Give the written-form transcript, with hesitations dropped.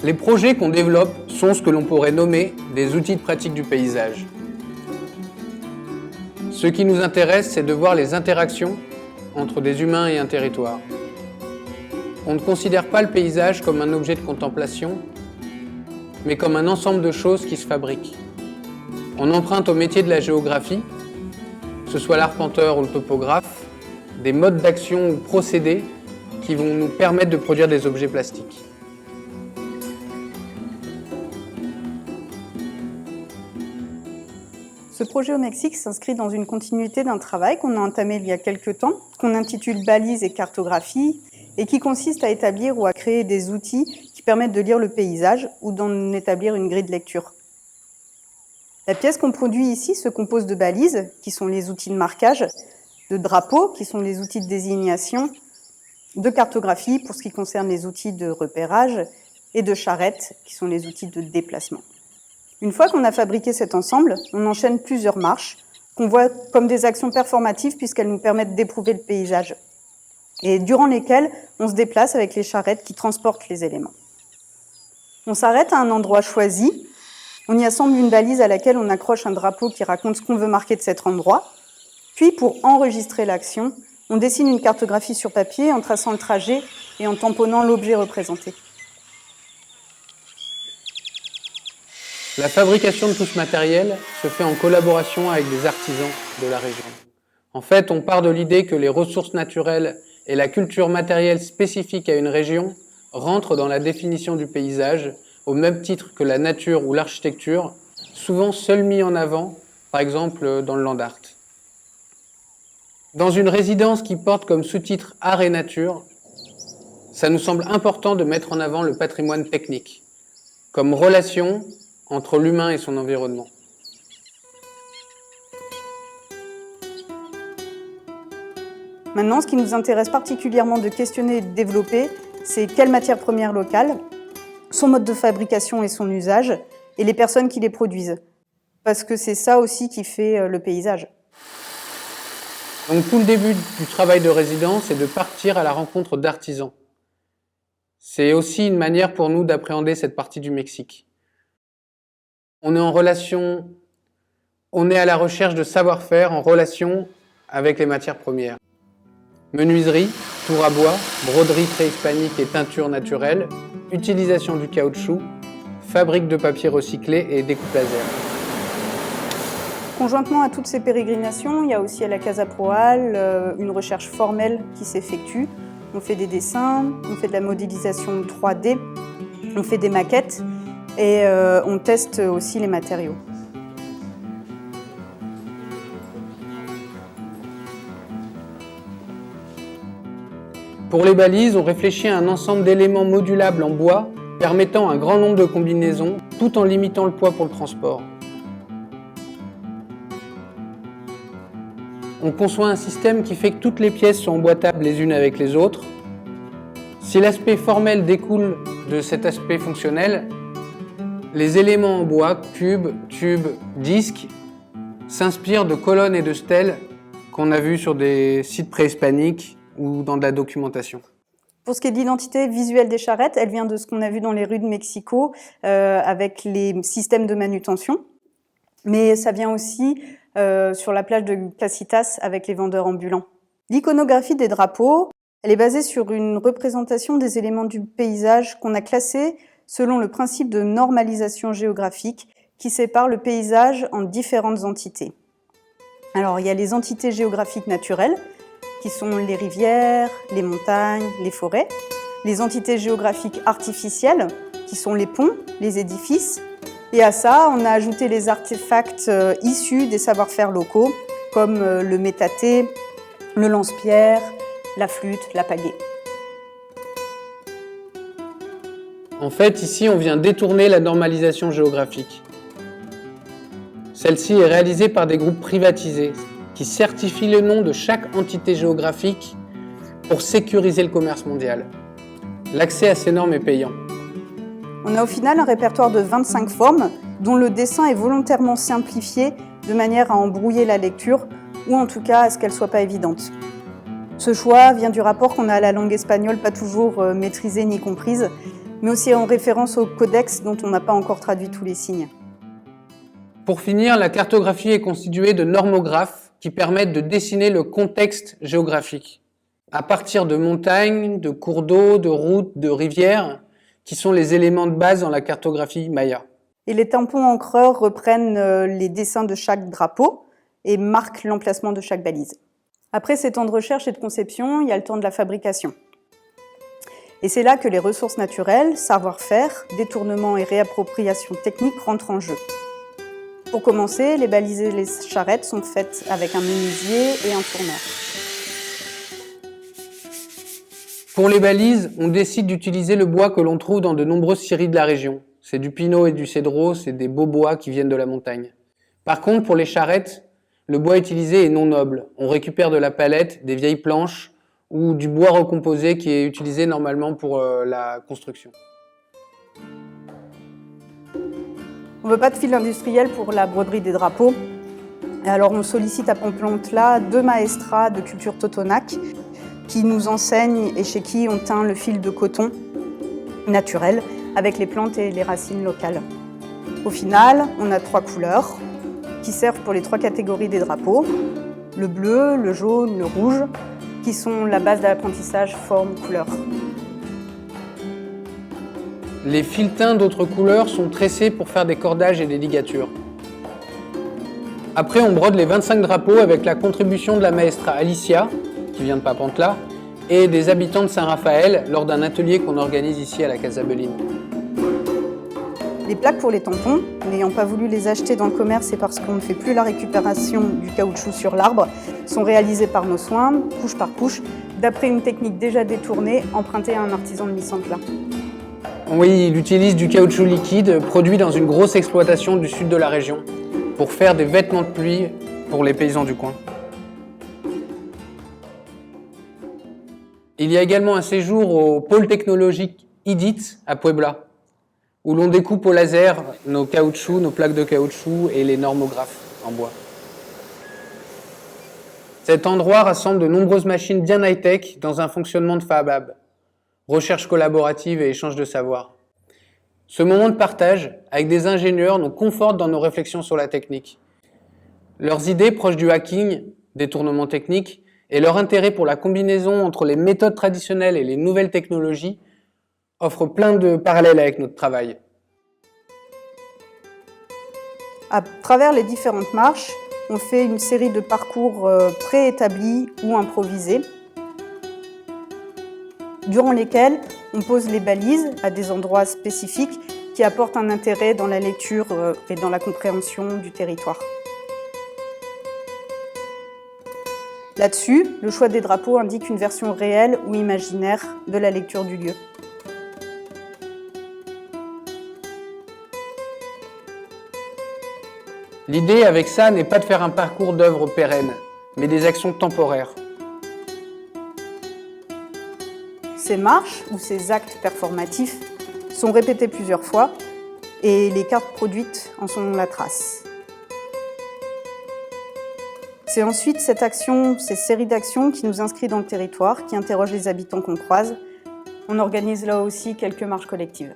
Les projets qu'on développe sont ce que l'on pourrait nommer des outils de pratique du paysage. Ce qui nous intéresse, c'est de voir les interactions entre des humains et un territoire. On ne considère pas le paysage comme un objet de contemplation, mais comme un ensemble de choses qui se fabriquent. On emprunte au métier de la géographie, que ce soit l'arpenteur ou le topographe, des modes d'action ou procédés qui vont nous permettre de produire des objets plastiques. Ce projet au Mexique s'inscrit dans une continuité d'un travail qu'on a entamé il y a quelques temps, qu'on intitule Balises et cartographie, et qui consiste à établir ou à créer des outils qui permettent de lire le paysage ou d'en établir une grille de lecture. La pièce qu'on produit ici se compose de balises, qui sont les outils de marquage, de drapeaux, qui sont les outils de désignation, de cartographie pour ce qui concerne les outils de repérage, et de charrettes, qui sont les outils de déplacement. Une fois qu'on a fabriqué cet ensemble, on enchaîne plusieurs marches, qu'on voit comme des actions performatives puisqu'elles nous permettent d'éprouver le paysage, et durant lesquelles on se déplace avec les charrettes qui transportent les éléments. On s'arrête à un endroit choisi, on y assemble une balise à laquelle on accroche un drapeau qui raconte ce qu'on veut marquer de cet endroit, puis pour enregistrer l'action, on dessine une cartographie sur papier en traçant le trajet et en tamponnant l'objet représenté. La fabrication de tout ce matériel se fait en collaboration avec des artisans de la région. En fait, on part de l'idée que les ressources naturelles et la culture matérielle spécifique à une région rentrent dans la définition du paysage, au même titre que la nature ou l'architecture, souvent seuls mis en avant, par exemple dans le land art. Dans une résidence qui porte comme sous-titre Art et Nature, ça nous semble important de mettre en avant le patrimoine technique, comme relation entre l'humain et son environnement. Maintenant, ce qui nous intéresse particulièrement de questionner et de développer, c'est quelle matière première locale, son mode de fabrication et son usage, et les personnes qui les produisent. Parce que c'est ça aussi qui fait le paysage. Donc tout le début du travail de résidence est de partir à la rencontre d'artisans. C'est aussi une manière pour nous d'appréhender cette partie du Mexique. On est en relation, on est à la recherche de savoir-faire en relation avec les matières premières. Menuiserie, tour à bois, broderie préhispanique et teinture naturelle, utilisation du caoutchouc, fabrique de papier recyclé et découpe laser. Conjointement à toutes ces pérégrinations, il y a aussi à la Casa Proal une recherche formelle qui s'effectue. On fait des dessins, on fait de la modélisation 3D, on fait des maquettes et on teste aussi les matériaux. Pour les balises, on réfléchit à un ensemble d'éléments modulables en bois permettant un grand nombre de combinaisons tout en limitant le poids pour le transport. On conçoit un système qui fait que toutes les pièces sont emboîtables les unes avec les autres. Si l'aspect formel découle de cet aspect fonctionnel, les éléments en bois, cubes, tubes, disques, s'inspirent de colonnes et de stèles qu'on a vues sur des sites préhispaniques ou dans de la documentation. Pour ce qui est de l'identité visuelle des charrettes, elle vient de ce qu'on a vu dans les rues de Mexico avec les systèmes de manutention. Mais ça vient aussi sur la plage de Casitas avec les vendeurs ambulants. L'iconographie des drapeaux, elle est basée sur une représentation des éléments du paysage qu'on a classés selon le principe de normalisation géographique qui sépare le paysage en différentes entités. Alors, il y a les entités géographiques naturelles, qui sont les rivières, les montagnes, les forêts. Les entités géographiques artificielles, qui sont les ponts, les édifices. Et à ça, on a ajouté les artefacts issus des savoir-faire locaux, comme le métaté, le lance-pierre, la flûte, la pagaie. En fait, ici, on vient détourner la normalisation géographique. Celle-ci est réalisée par des groupes privatisés qui certifient le nom de chaque entité géographique pour sécuriser le commerce mondial. L'accès à ces normes est payant. On a au final un répertoire de 25 formes dont le dessin est volontairement simplifié de manière à embrouiller la lecture ou en tout cas à ce qu'elle ne soit pas évidente. Ce choix vient du rapport qu'on a à la langue espagnole pas toujours maîtrisée ni comprise, mais aussi en référence au codex dont on n'a pas encore traduit tous les signes. Pour finir, la cartographie est constituée de normographes qui permettent de dessiner le contexte géographique, à partir de montagnes, de cours d'eau, de routes, de rivières, qui sont les éléments de base dans la cartographie maya. Et les tampons encreurs reprennent les dessins de chaque drapeau et marquent l'emplacement de chaque balise. Après ces temps de recherche et de conception, il y a le temps de la fabrication. Et c'est là que les ressources naturelles, savoir-faire, détournement et réappropriation technique rentrent en jeu. Pour commencer, les balises et les charrettes sont faites avec un menuisier et un tourneur. Pour les balises, on décide d'utiliser le bois que l'on trouve dans de nombreuses scieries de la région. C'est du pinot et du cédro, c'est des beaux bois qui viennent de la montagne. Par contre, pour les charrettes, le bois utilisé est non noble. On récupère de la palette, des vieilles planches ou du bois recomposé qui est utilisé normalement pour la construction. On ne veut pas de fil industriel pour la broderie des drapeaux. Alors on sollicite à Pont-Plant-là 2 maestras de culture Totonac qui nous enseignent et chez qui on teint le fil de coton naturel avec les plantes et les racines locales. Au final, on a 3 couleurs qui servent pour les 3 catégories des drapeaux. Le bleu, le jaune, le rouge, qui sont la base de l'apprentissage forme-couleur. Les fils teints d'autres couleurs sont tressés pour faire des cordages et des ligatures. Après, on brode les 25 drapeaux avec la contribution de la maestra Alicia, qui vient de Papantla, et des habitants de Saint-Raphaël lors d'un atelier qu'on organise ici à la Casa Belline. Les plaques pour les tampons, n'ayant pas voulu les acheter dans le commerce et parce qu'on ne fait plus la récupération du caoutchouc sur l'arbre, sont réalisées par nos soins, couche par couche, d'après une technique déjà détournée, empruntée à un artisan de Misantla. Oui, il utilise du caoutchouc liquide produit dans une grosse exploitation du sud de la région pour faire des vêtements de pluie pour les paysans du coin. Il y a également un séjour au pôle technologique IDIT à Puebla, où l'on découpe au laser nos caoutchoucs, nos plaques de caoutchouc et les normographes en bois. Cet endroit rassemble de nombreuses machines bien high-tech dans un fonctionnement de Fabab, recherche collaborative et échange de savoir. Ce moment de partage avec des ingénieurs nous conforte dans nos réflexions sur la technique. Leurs idées proches du hacking, détournement technique, et leur intérêt pour la combinaison entre les méthodes traditionnelles et les nouvelles technologies offrent plein de parallèles avec notre travail. À travers les différentes marches, on fait une série de parcours préétablis ou improvisés, durant lesquels on pose les balises à des endroits spécifiques qui apportent un intérêt dans la lecture et dans la compréhension du territoire. Là-dessus, le choix des drapeaux indique une version réelle ou imaginaire de la lecture du lieu. L'idée avec ça n'est pas de faire un parcours d'œuvres pérennes, mais des actions temporaires. Ces marches ou ces actes performatifs sont répétés plusieurs fois et les cartes produites en sont la trace. C'est ensuite cette action, ces séries d'actions qui nous inscrivent dans le territoire, qui interrogent les habitants qu'on croise. On organise là aussi quelques marches collectives.